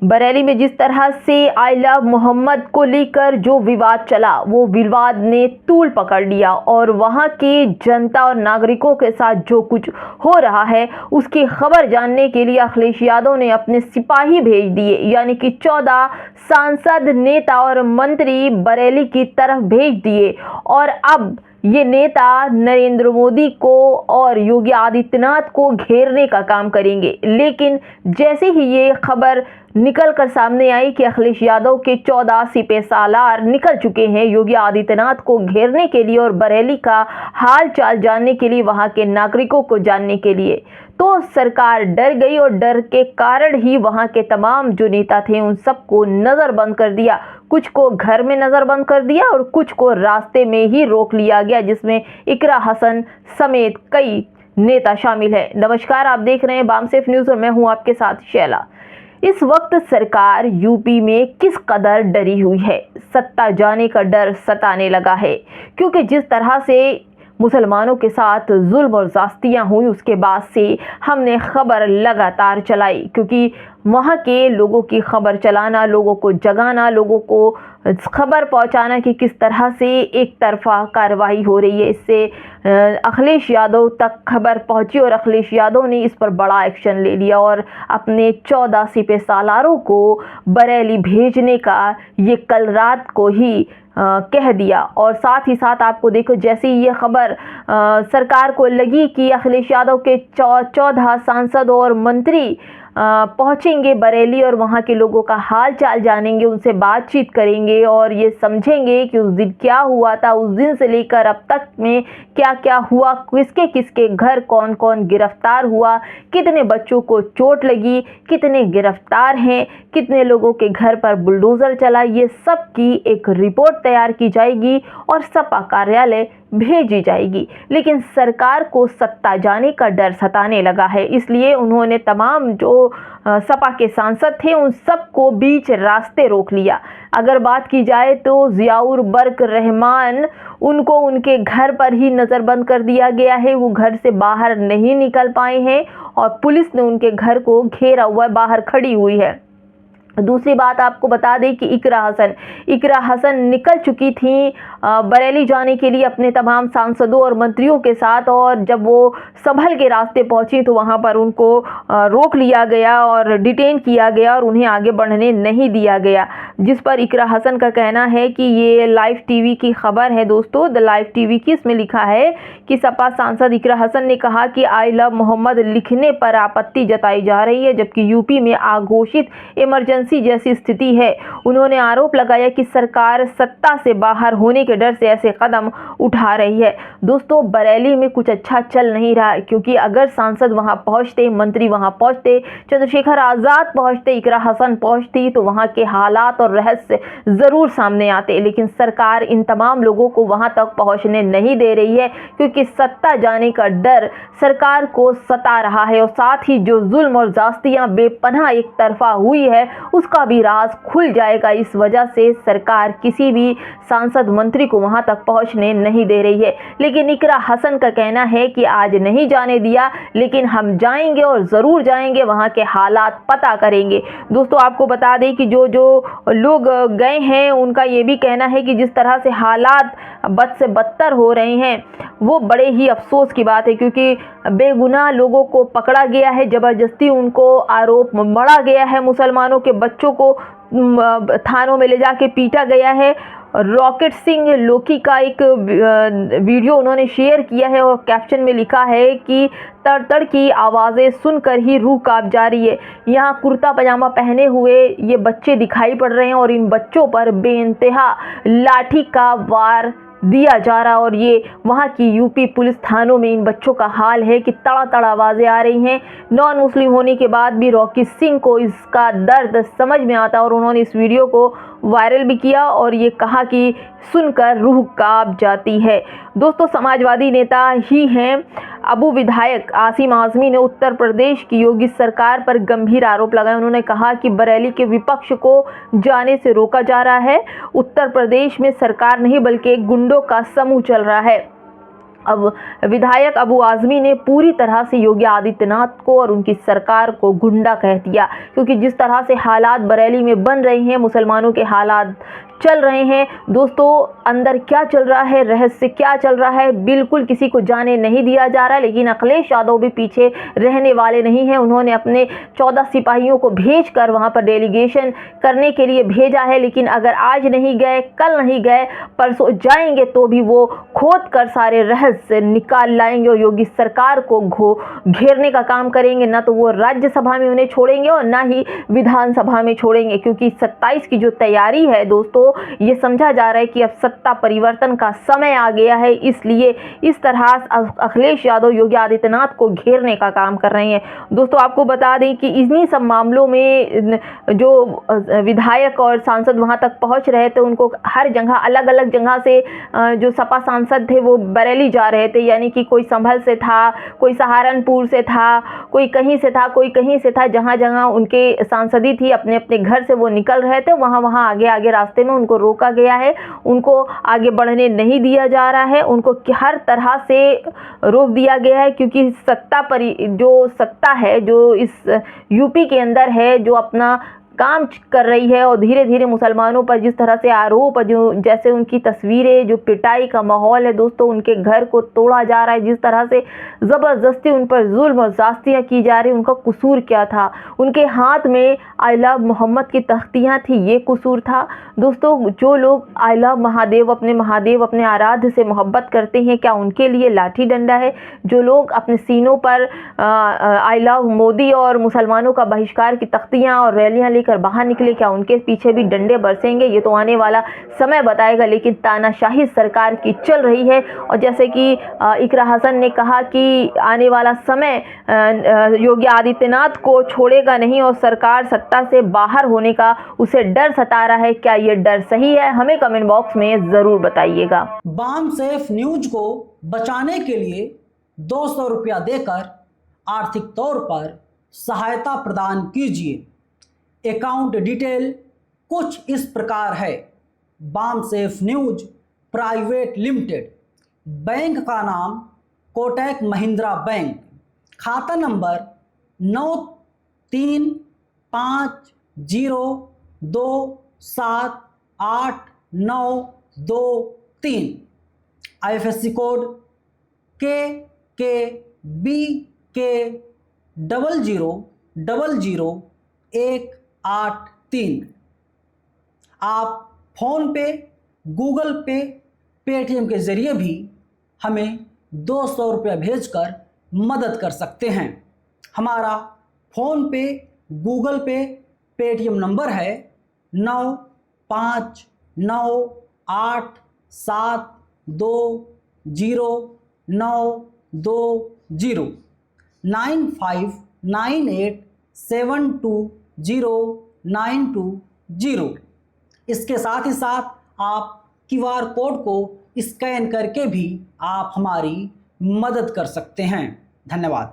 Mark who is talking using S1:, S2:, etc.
S1: बरेली में जिस तरह से आई लव मोहम्मद को लेकर जो विवाद चला, वो विवाद ने तूल पकड़ लिया और वहां की जनता और नागरिकों के साथ जो कुछ हो रहा है उसकी खबर जानने के लिए अखिलेश यादव ने अपने सिपाही भेज दिए, यानी कि 14 सांसद, नेता और मंत्री बरेली की तरफ भेज दिए। और अब ये नेता नरेंद्र मोदी को और योगी आदित्यनाथ को घेरने का काम करेंगे। लेकिन जैसे ही ये खबर निकल कर सामने आई कि अखिलेश यादव के 14 सिपह सालार निकल चुके हैं योगी आदित्यनाथ को घेरने के लिए और बरेली का हाल चाल जानने के लिए, वहां के नागरिकों को जानने के लिए, तो सरकार डर गई और डर के कारण ही वहां के तमाम जो नेता थे उन सबको नजरबंद कर दिया। कुछ को घर में नजरबंद कर दिया और कुछ को रास्ते में ही रोक लिया गया, जिसमें इकरा हसन समेत कई नेता शामिल है। नमस्कार, आप देख रहे हैं बामसेफ न्यूज और मैं हूं आपके साथ शैला। इस वक्त सरकार यूपी में किस कदर डरी हुई है, सत्ता जाने का डर सताने लगा है, क्योंकि जिस तरह से मुसलमानों के साथ जुल्म और ज़्यादतियाँ हुई उसके बाद से हमने खबर लगातार चलाई, क्योंकि वहाँ के लोगों की खबर चलाना, लोगों को जगाना, लोगों को खबर पहुंचाना कि किस तरह से एक तरफा कार्रवाई हो रही है, इससे अखिलेश यादव तक खबर पहुंची और अखिलेश यादव ने इस पर बड़ा एक्शन ले लिया और अपने 14 सिपह सालारों को बरेली भेजने का ये कल रात को ही कह दिया। और साथ ही साथ आपको देखो, जैसे ही ये खबर सरकार को लगी कि अखिलेश यादव के 14 सांसद और मंत्री पहुंचेंगे बरेली और वहां के लोगों का हाल चाल जानेंगे, उनसे बातचीत करेंगे और ये समझेंगे कि उस दिन क्या हुआ था, उस दिन से लेकर अब तक में क्या क्या हुआ, किसके किसके घर कौन कौन गिरफ्तार हुआ, कितने बच्चों को चोट लगी, कितने गिरफ्तार हैं, कितने लोगों के घर पर बुलडोजर चला, ये सब की एक रिपोर्ट तैयार की जाएगी और सपा कार्यालय भेजी जाएगी। लेकिन सरकार को सत्ता जाने का डर सताने लगा है, इसलिए उन्होंने तमाम जो सपा के सांसद थे उन सबको बीच रास्ते रोक लिया। अगर बात की जाए तो जियाउर बर्क रहमान, उनको उनके घर पर ही नज़रबंद कर दिया गया है, वो घर से बाहर नहीं निकल पाए हैं और पुलिस ने उनके घर को घेरा हुआ बाहर खड़ी हुई है। दूसरी बात आपको बता दें कि इकरा हसन निकल चुकी थी बरेली जाने के लिए अपने तमाम सांसदों और मंत्रियों के साथ, और जब वो संभल के रास्ते पहुंची तो वहां पर उनको रोक लिया गया और डिटेन किया गया और उन्हें आगे बढ़ने नहीं दिया गया, जिस पर इकरा हसन का कहना है कि ये लाइव टीवी की खबर है दोस्तों, द लाइव टीवी की। इसमें लिखा है कि सपा सांसद इकरा हसन ने कहा कि आई लव मोहम्मद लिखने पर आपत्ति जताई जा रही है, जबकि यूपी में आघोषित इमरजेंसी जैसी स्थिति है। उन्होंने आरोप लगाया कि सरकार सत्ता से बाहर होने के डर से ऐसे कदम उठा रही है। दोस्तों, बरेली में कुछ अच्छा चल नहीं रहा, क्योंकि अगर सांसद वहां पहुंचते, मंत्री वहां पहुंचते, चंद्रशेखर आजाद पहुंचते, इकरा हसन पहुंचती, तो वहां के हालात और रहस्य जरूर सामने आते। लेकिन सरकार इन तमाम लोगों को वहां तक पहुंचने नहीं दे रही है, क्योंकि सत्ता जाने का डर सरकार को सता रहा है और साथ ही जो जुल्म और ज़्यादतियां बेपनाह एक तरफा हुई है उसका भी राज खुल जाएगा। इस वजह से सरकार किसी भी सांसद, मंत्री को वहां तक पहुंचने नहीं दे रही है। लेकिन इकरा हसन का कहना है कि आज नहीं जाने दिया, लेकिन हम जाएंगे और जरूर जाएंगे, वहां के हालात पता करेंगे। दोस्तों, आपको बता दें कि जो लोग गए हैं उनका ये भी कहना है कि जिस तरह से हालात बद से बदतर हो रहे हैं वो बड़े ही अफसोस की बात है, क्योंकि बेगुनाह लोगों को पकड़ा गया है, जबरदस्ती उनको आरोप मढ़ा गया है, मुसलमानों के बच्चों को थानों में ले जाके पीटा गया है। रॉकेट सिंह लोकी का एक वीडियो उन्होंने शेयर किया है और कैप्शन में लिखा है कि तड़तड़ की आवाज़ें सुनकर ही रूह कांप जा रही है। यहाँ कुर्ता पजामा पहने हुए ये बच्चे दिखाई पड़ रहे हैं और इन बच्चों पर बेइंतहा लाठी का वार दिया जा रहा, और ये वहाँ की यूपी पुलिस थानों में इन बच्चों का हाल है कि तड़ा आवाज़ें आ रही हैं। नॉन मुस्लिम होने के बाद भी रॉकी सिंह को इसका दर्द समझ में आता और उन्होंने इस वीडियो को वायरल भी किया और ये कहा कि सुनकर रूह कांप जाती है। दोस्तों, समाजवादी नेता ही हैं अबू विधायक आसिम आज़मी ने उत्तर प्रदेश की योगी सरकार पर गंभीर आरोप लगाए। उन्होंने कहा कि बरेली के विपक्ष को जाने से रोका जा रहा है। उत्तर प्रदेश में सरकार नहीं बल्कि एक गुंडों का समूह चल रहा है। अब विधायक अबू आज़मी ने पूरी तरह से योगी आदित्यनाथ को और उनकी सरकार को गुंडा कह दिया, क्योंकि जिस तरह से हालात बरेली में बन रहे हैं, मुसलमानों के हालात चल रहे हैं दोस्तों, अंदर क्या चल रहा है, रहस्य क्या चल रहा है, बिल्कुल किसी को जाने नहीं दिया जा रहा। लेकिन अखिलेश यादव भी पीछे रहने वाले नहीं हैं। उन्होंने अपने 14 सिपाहियों को भेजकर वहां पर डेलीगेशन करने के लिए भेजा है, लेकिन अगर आज नहीं गए, कल नहीं गए, परसों जाएंगे तो भी वो खोद कर सारे रहस्य निकाल लाएंगे और योगी सरकार को घेरने का काम करेंगे। ना तो वो राज्यसभा में उन्हें छोड़ेंगे और ना ही विधानसभा में छोड़ेंगे, क्योंकि 27 की जो तैयारी है दोस्तों, ये समझा जा रहा है कि अब सत्ता परिवर्तन का समय आ गया है। इसलिए इस तरह अखिलेश यादव योगी आदित्यनाथ को घेरने का काम कर रहे हैं। दोस्तों आपको बता दें कि इन्हीं सब मामलों में जो विधायक और सांसद वहां तक पहुंच रहे थे, उनको हर जगह अलग अलग जगह से जो सपा सांसद थे वो बरेली जा रहे थे, यानी कि कोई संभल से था, कोई सहारनपुर से था, कोई कहीं से था, कोई कहीं से था। जहां जहां उनके सांसदी थी, अपने अपने घर से वो निकल रहे थे, वहां वहां आगे आगे रास्ते में उनको रोका गया है, उनको आगे बढ़ने नहीं दिया जा रहा है, उनको हर तरह से रोक दिया गया है, क्योंकि जो सत्ता है जो इस यूपी के अंदर है, जो अपना काम कर रही है और धीरे धीरे मुसलमानों पर जिस तरह से आरोप, जो जैसे उनकी तस्वीरें, जो पिटाई का माहौल है दोस्तों, उनके घर को तोड़ा जा रहा है, जिस तरह से ज़बरदस्ती उन पर जुल्म और ज़्यादतियाँ की जा रही, उनका कसूर क्या था? उनके हाथ में आई लव मोहम्मद की तख्तियाँ थी, ये कसूर था दोस्तों? जो लोग आई लव महादेव, अपने आराध्य से मोहब्बत करते हैं, क्या उनके लिए लाठी डंडा है? जो लोग अपने सीनों पर आई लव मोदी और मुसलमानों का बहिष्कार की तख्तियाँ और रैलियाँ कर बाहर निकले, क्या उनके पीछे भी डंडे बरसेंगे? ये तो आने वाला समय बताएगा। लेकिन तानाशाही सरकार की चल रही है, और जैसे कि इकरा हसन ने कहा कि आने वाला समय योगी आदित्यनाथ को छोड़ेगा नहीं और सरकार सत्ता से बाहर होने का उसे डर सता रहा है। क्या ये डर सही है? हमें कमेंट बॉक्स में जरूर बताइएगा।
S2: बाम सेफ न्यूज को बचाने के लिए 200 रुपया देकर आर्थिक तौर पर सहायता प्रदान कीजिए। अकाउंट डिटेल कुछ इस प्रकार है: Bam safe news private limited, bank का नाम कोटक महिंद्रा बैंक, खाता नंबर 9350278923, IFSC कोड KKB000183। आप फोन पे, गूगल पे, पेटीएम के ज़रिए भी हमें 200 रुपया भेजकर मदद कर सकते हैं। हमारा फ़ोन पे, गूगल पे, पेटीएम नंबर है 9598720920 9598720920। इसके साथ ही साथ आप QR कोड को स्कैन करके भी आप हमारी मदद कर सकते हैं। धन्यवाद।